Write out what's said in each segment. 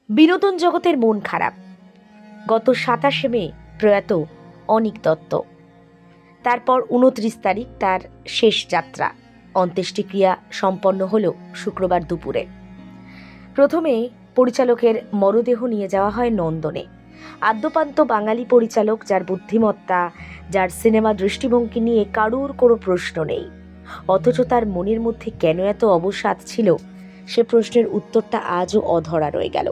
বিনোদন জগতের মন খারাপ। গত 27 মে প্রয়াত অনীক দত্ত। তারপর 29 তারিখ তার শেষ যাত্রা। অন্ত্যেষ্টিক্রিয়া সম্পন্ন হল শুক্রবার দুপুরে। প্রথমে পরিচালকের মরদেহ নিয়ে যাওয়া হয় নন্দনে। আদ্যপান্ত বাঙালি পরিচালক, যার বুদ্ধিমত্তা, যার সিনেমা দৃষ্টিভঙ্গি নিয়ে কারুর কোনো প্রশ্ন নেই, অথচ তার মনের মধ্যে কেন এত অবসাদ ছিল, সে প্রশ্নের উত্তরটা আজও অধরা রয়ে গেল।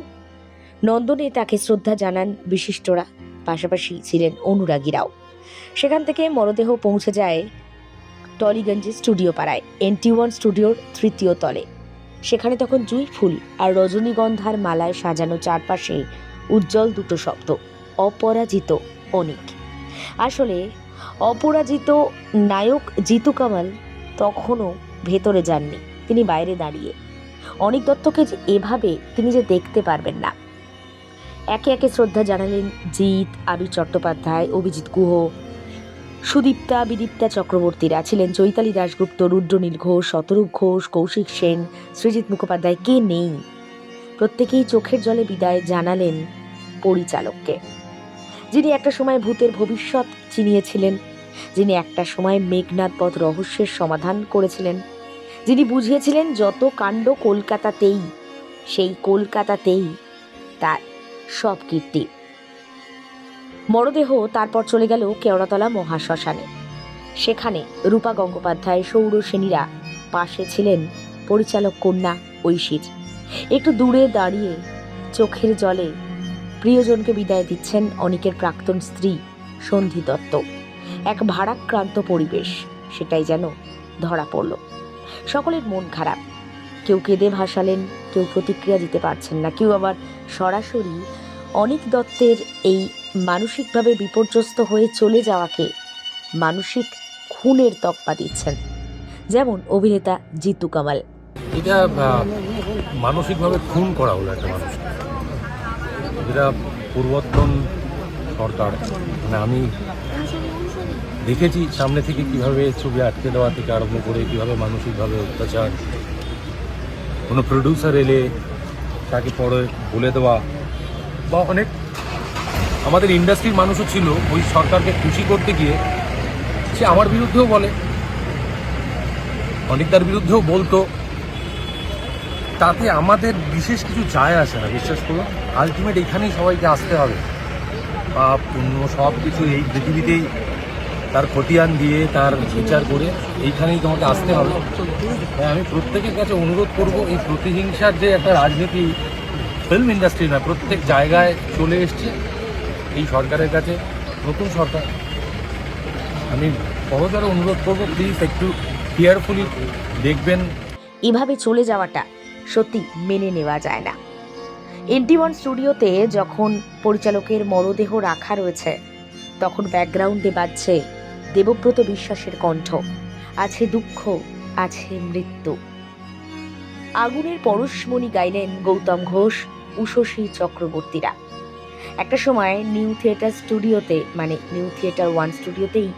নন্দনে তাকে শ্রদ্ধা জানান বিশিষ্টরা, পাশাপাশি ছিলেন অনুরাগীরাও। সেখান থেকে মরদেহ পৌঁছে যায় টলিগঞ্জে স্টুডিও পাড়ায়, NT1 স্টুডিওর 3য় তলে। সেখানে তখন জুঁই ফুল আর রজনীগন্ধার মালায় সাজানো চারপাশে উজ্জ্বল দুটো শব্দ, অপরাজিত অনীক। আসলে অপরাজিত নায়ক জিতু কামাল তখনও ভেতরে যাননি, তিনি বাইরে দাঁড়িয়ে। অনীক দত্তকে এভাবে তিনি যে দেখতে পারবেন না। একে একে শ্রদ্ধা জানালেন জিৎ, আবির চট্টোপাধ্যায়, অভিজিৎ গুহ, সুদীপ্তা, বিদীপ্তা চক্রবর্তীরা। ছিলেন চৈতালি দাশগুপ্ত, রুদ্রনীল ঘোষ, শতরূপ ঘোষ, কৌশিক সেন, সৃজিত মুখোপাধ্যায়। কে নেই? প্রত্যেকেই চোখের জলে বিদায় জানালেন পরিচালককে, যিনি একটা সময় ভূতের ভবিষ্যৎ চিনিয়েছিলেন, যিনি একটা সময় মেঘনাদ বধ রহস্যের সমাধান করেছিলেন, যিনি বুঝিয়েছিলেন যত কাণ্ড কলকাতাতেই, সেই কলকাতাতেই তার সব কীর্তি। মরদেহ তারপর চলে গেল কেওড়াতলা মহাশ্মশানে। সেখানে রূপা গঙ্গোপাধ্যায়, সৌর সেনীরা, পাশে ছিলেন পরিচালক কন্যা ঐশীর। একটু দূরে দাঁড়িয়ে চোখের জলে প্রিয়জনকে বিদায় দিচ্ছেন অনীকের প্রাক্তন স্ত্রী সন্ধি দত্ত। এক ভারাক্রান্ত পরিবেশ, সেটাই যেন ধরা পড়ল। সকলের মন খারাপ। কেউ কেঁদে ভাসালেন, কেউ প্রতিক্রিয়া দিতে পারছেন না, কেউ আবার সরাসরি অনীক দত্তের এই মানসিকভাবে বিপর্যস্ত হয়ে চলে যাওয়াকে মানসিক খুনের তকমা দিচ্ছেন, যেমন অভিনেতা জিতু কামাল। এটা মানসিকভাবে খুন করা হলো একটা মানুষকে, যেটা পূর্বতন সরকার, মানে আমি দেখেছি সামনে থেকে কিভাবে ছবি আটকে দেওয়া থেকে আরম্ভ করে কিভাবে মানসিকভাবে অত্যাচার, কোনো প্রডিউসার এলে তাকে পরে বলে দেওয়া, বা অনেক আমাদের ইন্ডাস্ট্রির মানুষও ছিল ওই সরকারকে খুশি করতে গিয়ে সে আমার বিরুদ্ধেও বলে, অনেকটার বিরুদ্ধেও বলতো। তাতে আমাদের বিশেষ কিছু যায় আসে না, বিশ্বাস করুন। আলটিমেট এখানেই সবাইকে আসতে হবে, বা অন্য সব কিছু এই পৃথিবীতেই তার খতিয়ান দিয়ে তার বিচার করে এইখানেই তোমাকে আসতে হবে। তাই আমি প্রত্যেকের কাছে অনুরোধ করব, এই প্রতিহিংসার যে একটা রাজনীতি ফিল্ম ইন্ডাস্ট্রি না, প্রত্যেক জায়গায় চলে এসছে এই সরকারের কাছে, নতুন সরকার, আমি বড়জোরে অনুরোধ করব, প্লিজ একটু কেয়ারফুলি দেখবেন। এভাবে চলে যাওয়াটা সত্যি মেনে নেওয়া যায় না। NT1 স্টুডিওতে যখন পরিচালকের মরদেহ রাখা রয়েছে, তখন ব্যাকগ্রাউন্ডে বাজছে দেবব্রত বিশ্বাসের কণ্ঠ, আছে দুঃখ, আছে মৃত্যু। আগুনের পরশমণি গাইলেন গৌতম ঘোষ, উষসী চক্রবর্তীরা। একটা সময় নিউ থিয়েটার স্টুডিওতে, মানে নিউ থিয়েটার 1 স্টুডিওতেই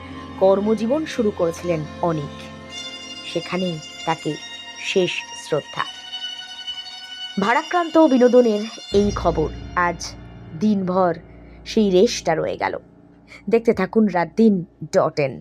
কর্মজীবন শুরু করেছিলেন অনীক। সেখানেই তাকে শেষ শ্রদ্ধা। ভারাক্রান্ত বিনোদনের এই খবর, আজ দিনভর সেই রেশটা রয়ে গেল। দেখতে থাকুন রাতদিন.in।